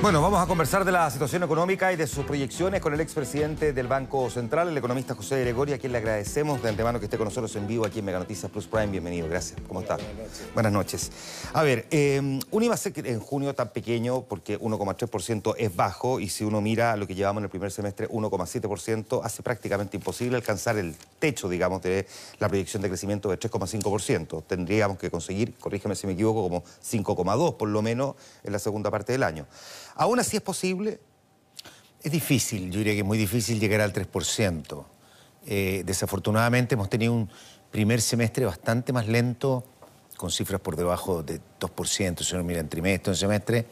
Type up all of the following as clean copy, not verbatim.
Bueno, vamos a conversar de la situación económica y de sus proyecciones con el expresidente del Banco Central, el economista José Gregorio, a quien le agradecemos de antemano que esté con nosotros en vivo aquí en Mega Noticias Plus Prime. Bienvenido, gracias. ¿Cómo está? Buenas noches. Buenas noches. A ver, un IVA en junio tan pequeño porque 1,3% es bajo, y si uno mira lo que llevamos en el primer semestre, 1,7%, hace prácticamente imposible alcanzar el techo, digamos, de la proyección de crecimiento de 3,5%. Tendríamos que conseguir, corrígeme si me equivoco, como 5,2% por lo menos en la segunda parte del año. ¿Aún así es posible? Es difícil, yo diría que es muy difícil llegar al 3%. Desafortunadamente hemos tenido un primer semestre bastante más lento, con cifras por debajo de 2%, si uno mira en trimestre, en semestre,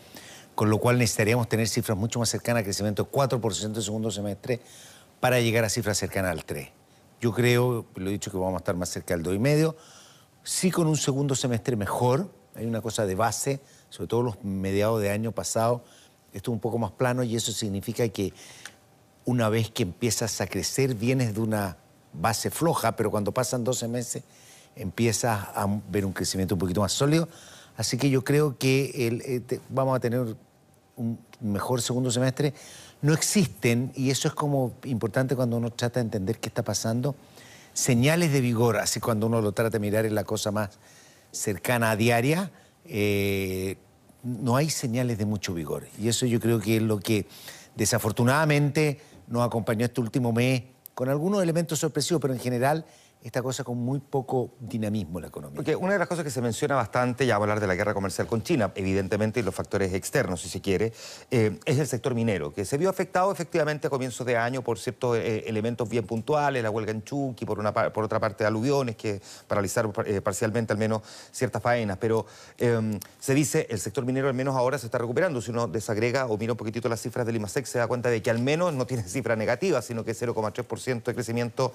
con lo cual necesitaríamos tener cifras mucho más cercanas al crecimiento de 4% en segundo semestre para llegar a cifras cercanas al 3%. Yo creo, lo he dicho, que vamos a estar más cerca del 2,5%, sí con un segundo semestre mejor. Hay una cosa de base, sobre todo los mediados de año pasado, esto es un poco más plano, y eso significa que una vez que empiezas a crecer vienes de una base floja, pero cuando pasan 12 meses empiezas a ver un crecimiento un poquito más sólido. Así que yo creo que vamos a tener un mejor segundo semestre. No existen, y eso es como importante cuando uno trata de entender qué está pasando, señales de vigor, así cuando uno lo trata de mirar en la cosa más cercana a diaria, no hay señales de mucho vigor. Y eso yo creo que es lo que desafortunadamente nos acompañó este último mes, con algunos elementos sorpresivos, pero en general esta cosa con muy poco dinamismo en la economía. Porque una de las cosas que se menciona bastante, ya vamos a hablar de la guerra comercial con China, evidentemente, y los factores externos, si se quiere, es el sector minero, que se vio afectado efectivamente a comienzos de año por ciertos elementos bien puntuales, la huelga en Chuqui, por otra parte aluviones que paralizaron parcialmente al menos ciertas faenas, pero se dice el sector minero al menos ahora se está recuperando. Si uno desagrega o mira un poquitito las cifras del IMASEC, se da cuenta de que al menos no tiene cifra negativa, sino que 0,3% de crecimiento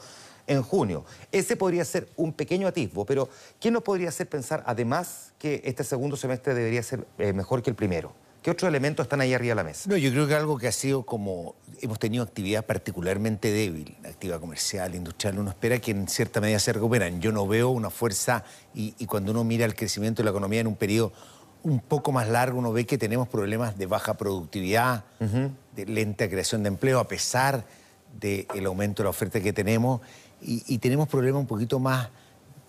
en junio. Ese podría ser un pequeño atisbo, pero ¿quién nos podría hacer pensar además que este segundo semestre debería ser mejor que el primero? ¿Qué otros elementos están ahí arriba de la mesa? No, yo creo que algo que ha sido como... Hemos tenido actividad particularmente débil, actividad comercial, industrial. Uno espera que en cierta medida se recuperan. Yo no veo una fuerza, y cuando uno mira el crecimiento de la economía en un periodo un poco más largo, uno ve que tenemos problemas de baja productividad, de lenta creación de empleo, a pesar del aumento de la oferta que tenemos. Y tenemos problemas un poquito más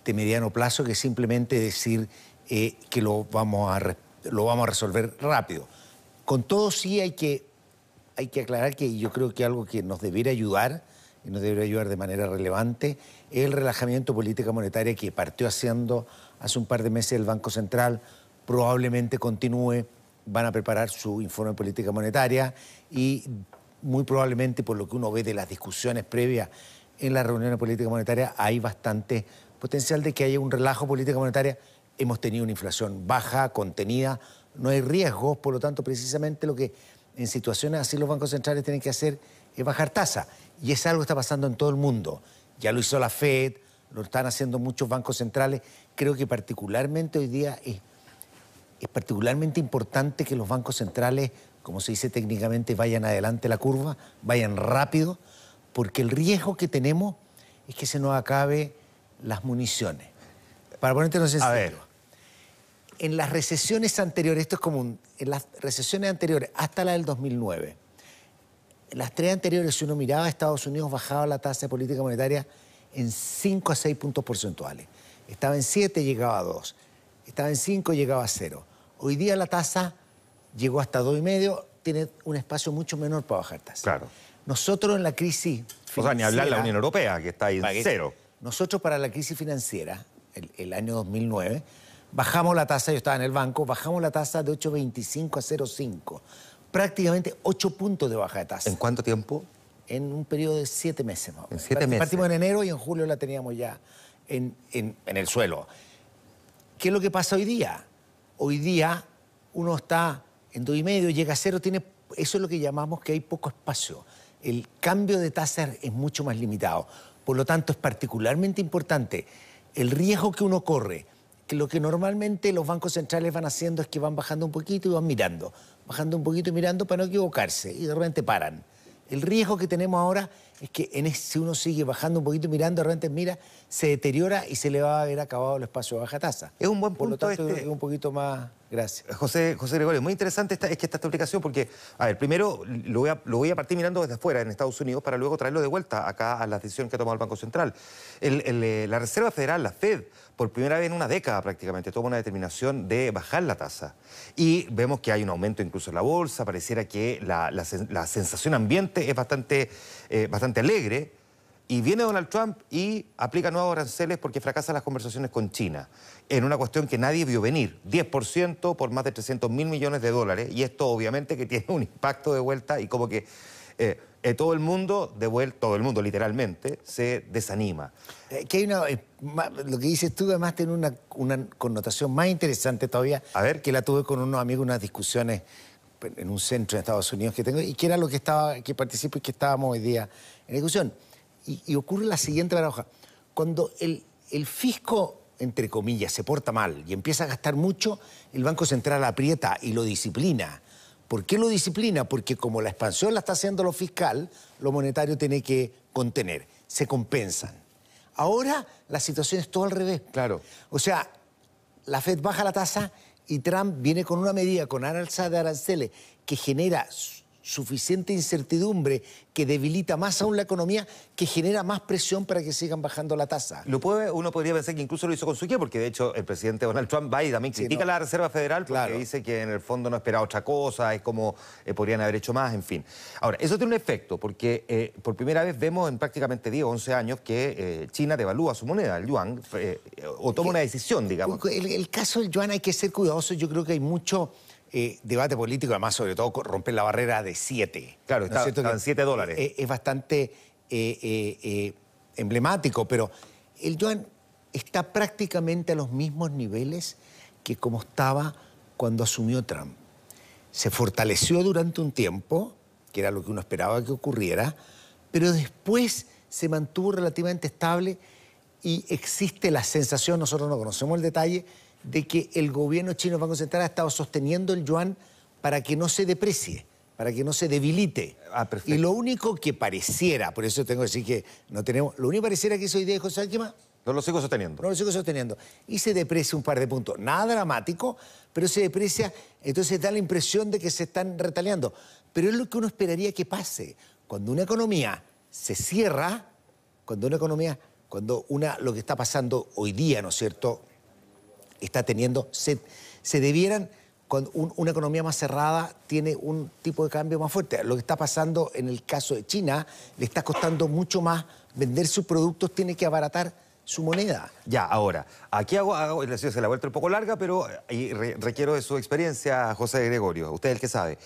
de mediano plazo que simplemente decir que lo vamos a resolver rápido. Con todo, sí hay que aclarar que yo creo que algo que nos debería ayudar, y nos debería ayudar de manera relevante, es el relajamiento política monetaria que partió haciendo hace un par de meses el Banco Central. Probablemente continúe, van a preparar su informe de política monetaria, y muy probablemente, por lo que uno ve de las discusiones previas en la reunión de política monetaria, hay bastante potencial de que haya un relajo política monetaria. Hemos tenido una inflación baja, contenida, no hay riesgos, por lo tanto, precisamente lo que en situaciones así los bancos centrales tienen que hacer es bajar tasa. Y es algo que está pasando en todo el mundo. Ya lo hizo la Fed, lo están haciendo muchos bancos centrales. Creo que particularmente hoy día es particularmente importante que los bancos centrales, como se dice técnicamente, vayan adelante la curva, vayan rápido, porque el riesgo que tenemos es que se nos acabe las municiones. Para ponértenos en serio, en las recesiones anteriores, esto es común, en las recesiones anteriores, hasta la del 2009, en las tres anteriores, si uno miraba a Estados Unidos, bajaba la tasa de política monetaria en 5 a 6 puntos porcentuales. Estaba en 7, llegaba a 2. Estaba en 5, llegaba a 0. Hoy día la tasa llegó hasta 2,5, tiene un espacio mucho menor para bajar tasa. Claro. Nosotros en la crisis financiera... O sea, ni hablar de la Unión Europea, que está ahí en 0. Nosotros para la crisis financiera, el año 2009, bajamos la tasa, yo estaba en el banco, bajamos la tasa de 8,25 a 0,5. Prácticamente 8 puntos de baja de tasa. ¿En cuánto tiempo? En un periodo de 7 meses más o menos. En 7 meses. Partimos en enero y en julio la teníamos ya en el suelo. ¿Qué es lo que pasa hoy día? Hoy día uno está en 2,5, llega a 0, eso es lo que llamamos que hay poco espacio. El cambio de tasa es mucho más limitado. Por lo tanto, es particularmente importante el riesgo que uno corre, que lo que normalmente los bancos centrales van haciendo es que van bajando un poquito y van mirando, bajando un poquito y mirando para no equivocarse, y de repente paran. El riesgo que tenemos ahora es que si uno sigue bajando un poquito, mirando, de repente mira, se deteriora y se le va a haber acabado el espacio de baja tasa. Es un buen Por lo punto tanto, creo que es un poquito más... Gracias. José Gregorio, muy interesante es que esta explicación, porque, a ver, primero lo voy a partir mirando desde afuera, en Estados Unidos, para luego traerlo de vuelta acá a la decisión que ha tomado el Banco Central. La Reserva Federal, la Fed, por primera vez en una década prácticamente, toma una determinación de bajar la tasa. Y vemos que hay un aumento incluso en la bolsa, pareciera que la sensación ambiente es bastante alegre. Y viene Donald Trump y aplica nuevos aranceles porque fracasan las conversaciones con China en una cuestión que nadie vio venir, 10% por más de 300.000 millones de dólares, y esto obviamente que tiene un impacto de vuelta y como que todo el mundo literalmente se desanima. Que hay lo que dices tú además tiene una connotación más interesante todavía, a ver, que la tuve con unos amigos, unas discusiones en un centro en Estados Unidos que tengo, y que era lo que participo y que estábamos hoy día en discusión. Y ocurre la siguiente paradoja. Cuando el fisco, entre comillas, se porta mal y empieza a gastar mucho, el Banco Central aprieta y lo disciplina. ¿Por qué lo disciplina? Porque como la expansión la está haciendo lo fiscal, lo monetario tiene que contener. Se compensan. Ahora la situación es todo al revés. Claro. O sea, la Fed baja la tasa y Trump viene con una medida, con alza de aranceles, que genera suficiente incertidumbre, que debilita más aún la economía, que genera más presión para que sigan bajando la tasa. Uno podría pensar que incluso lo hizo con su qué, porque de hecho el presidente Donald Trump va y también critica la Reserva Federal porque dice que en el fondo no esperaba otra cosa, es como podrían haber hecho más, en fin. Ahora, eso tiene un efecto, porque por primera vez vemos en prácticamente 10 o 11 años que China devalúa su moneda, el yuan, o toma una decisión, digamos. El caso del yuan hay que ser cuidadoso, yo creo que hay mucho debate político, además sobre todo romper la barrera de 7. Claro, está en $7. Es bastante emblemático, pero el yuan está prácticamente a los mismos niveles que como estaba cuando asumió Trump. Se fortaleció durante un tiempo, que era lo que uno esperaba que ocurriera, pero después se mantuvo relativamente estable y existe la sensación, nosotros no conocemos el detalle, de que el gobierno chino, el Banco Central, ha estado sosteniendo el yuan para que no se deprecie, para que no se debilite. Perfecto. Y lo único que pareciera, por eso tengo que decir que no tenemos, lo único que pareciera que hizo hoy día José Alquima, no lo sigo sosteniendo. No lo sigo sosteniendo. Y se deprecia un par de puntos. Nada dramático, pero se deprecia, entonces da la impresión de que se están retaliando. Pero es lo que uno esperaría que pase. Cuando una economía se cierra, lo que está pasando hoy día, ¿no es cierto?, está teniendo, se debieran, cuando una economía más cerrada tiene un tipo de cambio más fuerte. Lo que está pasando en el caso de China, le está costando mucho más vender sus productos, tiene que abaratar su moneda. Ya, ahora, aquí se la vuelta un poco larga, pero requiero de su experiencia, José Gregorio, usted es el que sabe.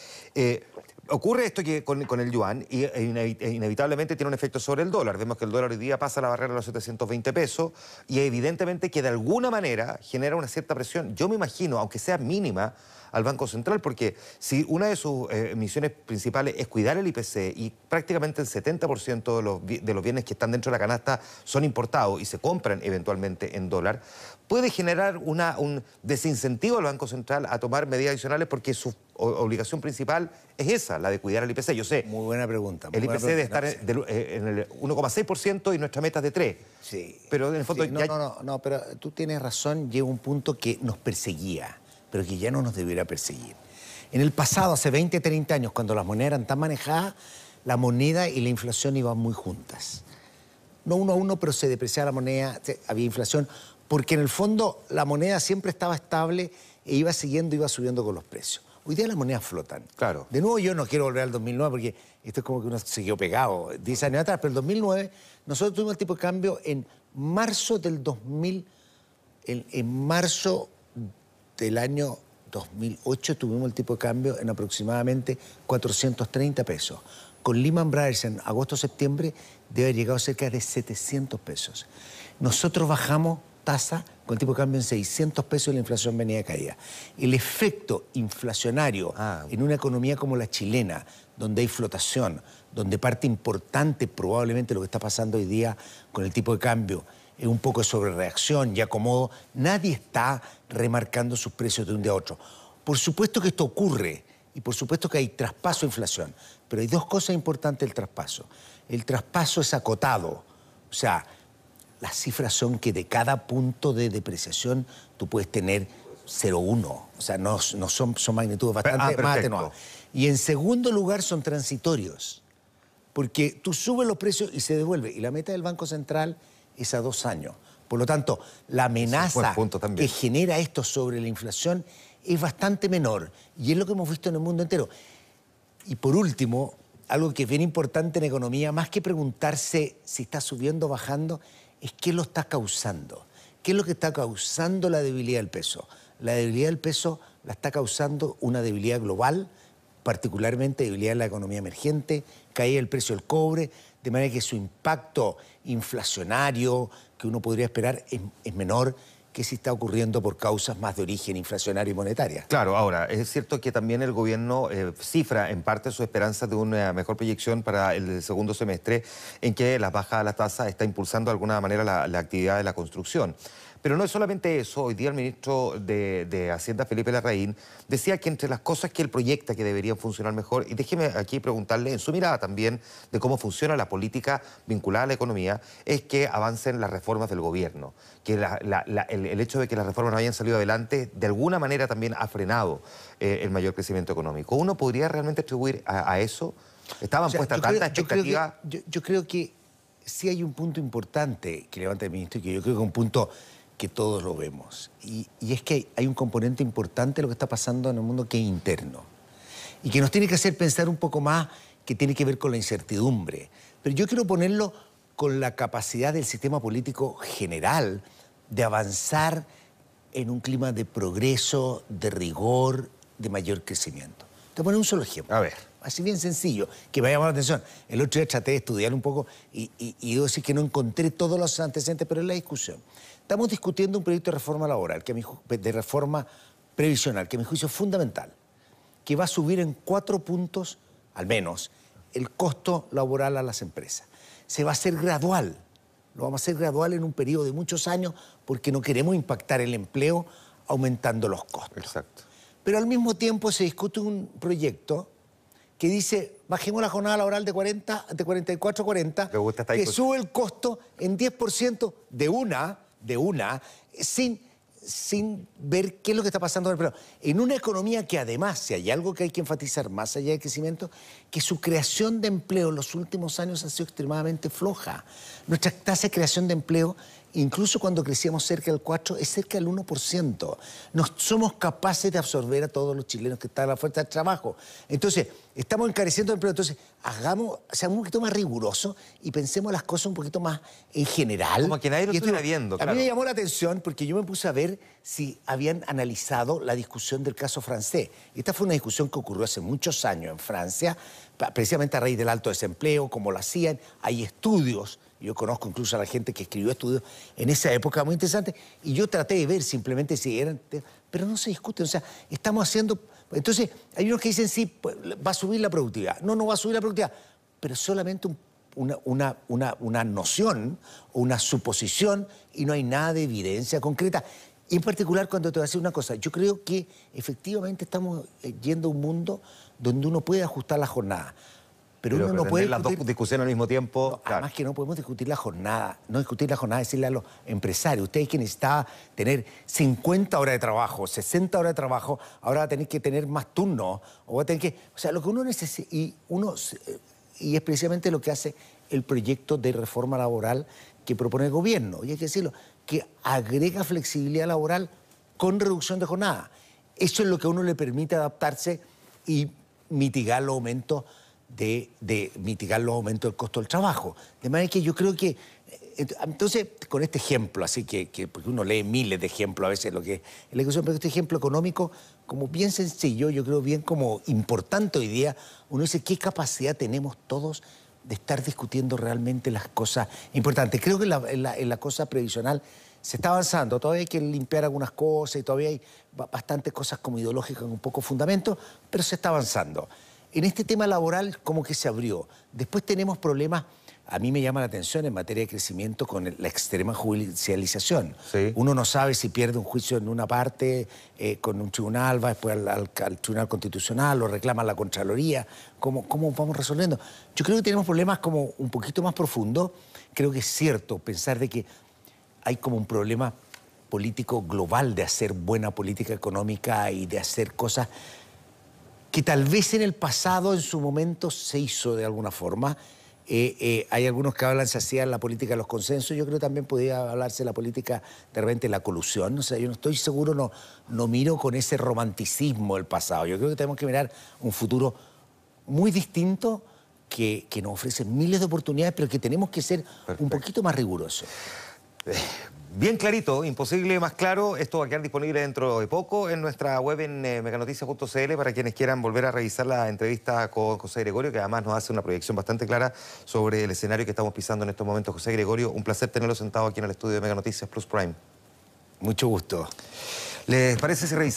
Ocurre esto que con el yuan y inevitablemente tiene un efecto sobre el dólar. Vemos que el dólar hoy día pasa la barrera de los 720 pesos y evidentemente que de alguna manera genera una cierta presión, yo me imagino, aunque sea mínima, al Banco Central, porque si una de sus misiones principales es cuidar el IPC y prácticamente el 70% de los bienes que están dentro de la canasta son importados y se compran eventualmente en dólar, puede generar un desincentivo al Banco Central a tomar medidas adicionales porque su obligación principal es esa, la de cuidar el IPC. Yo sé. Muy buena pregunta. El IPC debe estar en el 1,6% y nuestra meta es de 3%. Sí. Pero en el fondo... Sí, no, pero tú tienes razón, llega un punto que nos perseguía, pero que ya no nos debiera perseguir. En el pasado, hace 20, 30 años, cuando las monedas eran tan manejadas, la moneda y la inflación iban muy juntas. No uno a uno, pero se depreciaba la moneda, había inflación, porque en el fondo la moneda siempre estaba estable e iba subiendo con los precios. Hoy día las monedas flotan. Claro. De nuevo, yo no quiero volver al 2009 porque esto es como que uno se quedó pegado 10 años atrás, pero el 2009 nosotros tuvimos el tipo de cambio en marzo del 2000, en marzo del año 2008 tuvimos el tipo de cambio en aproximadamente 430 pesos. Con Lehman Brothers en agosto-septiembre debe haber llegado a cerca de 700 pesos. Nosotros bajamos tasa con el tipo de cambio en 600 pesos y la inflación venía de caída. El efecto inflacionario en una economía como la chilena, donde hay flotación, donde parte importante probablemente lo que está pasando hoy día con el tipo de cambio es un poco de sobrereacción y acomodo, nadie está remarcando sus precios de un día a otro. Por supuesto que esto ocurre Y por supuesto que hay traspaso a inflación, pero hay dos cosas importantes del traspaso. El traspaso es acotado, o sea, las cifras son que de cada punto de depreciación tú puedes tener 0,1, o sea, no son magnitudes bastante más atenuadas. Y en segundo lugar son transitorios, porque tú subes los precios y se devuelve, y la meta del Banco Central es a 2 años. Por lo tanto, la amenaza que genera esto sobre la inflación es bastante menor, y es lo que hemos visto en el mundo entero. Y por último, algo que es bien importante en economía, más que preguntarse si está subiendo o bajando, es qué lo está causando. ¿Qué es lo que está causando la debilidad del peso? La debilidad del peso la está causando una debilidad global, particularmente debilidad en la economía emergente, caída del precio del cobre, de manera que su impacto inflacionario que uno podría esperar es menor que si está ocurriendo por causas más de origen inflacionario y monetaria. Claro, ahora, es cierto que también el gobierno cifra en parte su esperanza de una mejor proyección para el segundo semestre, en que la baja de la tasa está impulsando de alguna manera la actividad de la construcción. Pero no es solamente eso. Hoy día el ministro de Hacienda, Felipe Larraín, decía que entre las cosas que él proyecta que deberían funcionar mejor, y déjeme aquí preguntarle en su mirada también de cómo funciona la política vinculada a la economía, es que avancen las reformas del gobierno, que el hecho de que las reformas no hayan salido adelante de alguna manera también ha frenado el mayor crecimiento económico. ¿Uno podría realmente atribuir a eso? ¿Estaban puestas tantas expectativas? Yo creo que sí hay un punto importante que levanta el ministro, y que yo creo que es un punto que todos lo vemos. Y es que hay un componente importante de lo que está pasando en el mundo que es interno. Y que nos tiene que hacer pensar un poco más, que tiene que ver con la incertidumbre. Pero yo quiero ponerlo con la capacidad del sistema político general de avanzar en un clima de progreso, de rigor, de mayor crecimiento. Te voy a poner un solo ejemplo. A ver. Así bien sencillo, que me ha llamado la atención. El otro día traté de estudiar un poco y debo decir que no encontré todos los antecedentes, pero es la discusión. Estamos discutiendo un proyecto de reforma laboral, de reforma previsional, que a mi juicio es fundamental, que va a subir en 4 puntos, al menos, el costo laboral a las empresas. Se va a hacer gradual, lo vamos a hacer gradual en un periodo de muchos años, porque no queremos impactar el empleo aumentando los costos. Exacto. Pero al mismo tiempo se discute un proyecto que dice, bajemos la jornada laboral de 44 a 40, que sube el costo en 10% de una, sin ver qué es lo que está pasando. Pero en una economía que además, si hay algo que hay que enfatizar más allá del crecimiento, que su creación de empleo en los últimos años ha sido extremadamente floja. Nuestra tasa de creación de empleo, incluso cuando crecíamos cerca del 4%, es cerca del 1%. No somos capaces de absorber a todos los chilenos que están en la oferta de trabajo. Entonces, estamos encareciendo el empleo. Entonces, seamos un poquito más rigurosos y pensemos las cosas un poquito más en general. Como que nadie lo estuviera viendo, claro. A mí me llamó la atención porque yo me puse a ver si habían analizado la discusión del caso francés. Esta fue una discusión que ocurrió hace muchos años en Francia, precisamente a raíz del alto desempleo, como lo hacían. Hay estudios. Yo conozco incluso a la gente que escribió estudios en esa época muy interesantes, y yo traté de ver simplemente si eran... Pero no se discute, o sea, estamos haciendo... Entonces, hay unos que dicen, sí, va a subir la productividad. No va a subir la productividad, pero solamente una noción o una suposición, y no hay nada de evidencia concreta. Y en particular, cuando te voy a decir una cosa, yo creo que efectivamente estamos yendo a un mundo donde uno puede ajustar la jornada. Pero uno no puede las dos discusiones al mismo tiempo. No, claro. Además que no podemos discutir la jornada, decirle a los empresarios, ustedes que necesitaban tener 50 horas de trabajo, 60 horas de trabajo, ahora va a tener que tener más turnos, o va a tener que... O sea, lo que uno necesita, y es precisamente lo que hace el proyecto de reforma laboral que propone el gobierno, y hay que decirlo, que agrega flexibilidad laboral con reducción de jornada. Eso es lo que a uno le permite adaptarse y mitigar los aumentos del costo del trabajo. De manera que yo creo que, entonces, con este ejemplo, así que porque uno lee miles de ejemplos a veces lo que es la discusión, pero este ejemplo económico, como bien sencillo, yo creo bien como importante hoy día, uno dice, ¿qué capacidad tenemos todos de estar discutiendo realmente las cosas importantes? Creo que en la cosa previsional se está avanzando, todavía hay que limpiar algunas cosas y todavía hay bastantes cosas como ideológicas con un poco fundamento, pero se está avanzando. En este tema laboral como que se abrió. Después tenemos problemas, a mí me llama la atención en materia de crecimiento con la extrema judicialización. Sí. Uno no sabe si pierde un juicio en una parte con un tribunal, va después al Tribunal Constitucional, lo reclama la Contraloría. ¿Cómo vamos resolviendo? Yo creo que tenemos problemas como un poquito más profundos. Creo que es cierto pensar de que hay como un problema político global de hacer buena política económica y de hacer cosas que tal vez en el pasado, en su momento, se hizo de alguna forma. Hay algunos que hablan, se hacía la política de los consensos, yo creo que también podía hablarse de la política, de repente, la colusión. O sea, yo no estoy seguro, no miro con ese romanticismo el pasado. Yo creo que tenemos que mirar un futuro muy distinto que nos ofrece miles de oportunidades, pero que tenemos que ser un poquito más rigurosos. Bien clarito, imposible más claro. Esto va a quedar disponible dentro de poco en nuestra web en meganoticias.cl para quienes quieran volver a revisar la entrevista con José Gregorio, que además nos hace una proyección bastante clara sobre el escenario que estamos pisando en estos momentos. José Gregorio, un placer tenerlo sentado aquí en el estudio de Mega Noticias Plus Prime. Mucho gusto. ¿Les parece si revisamos?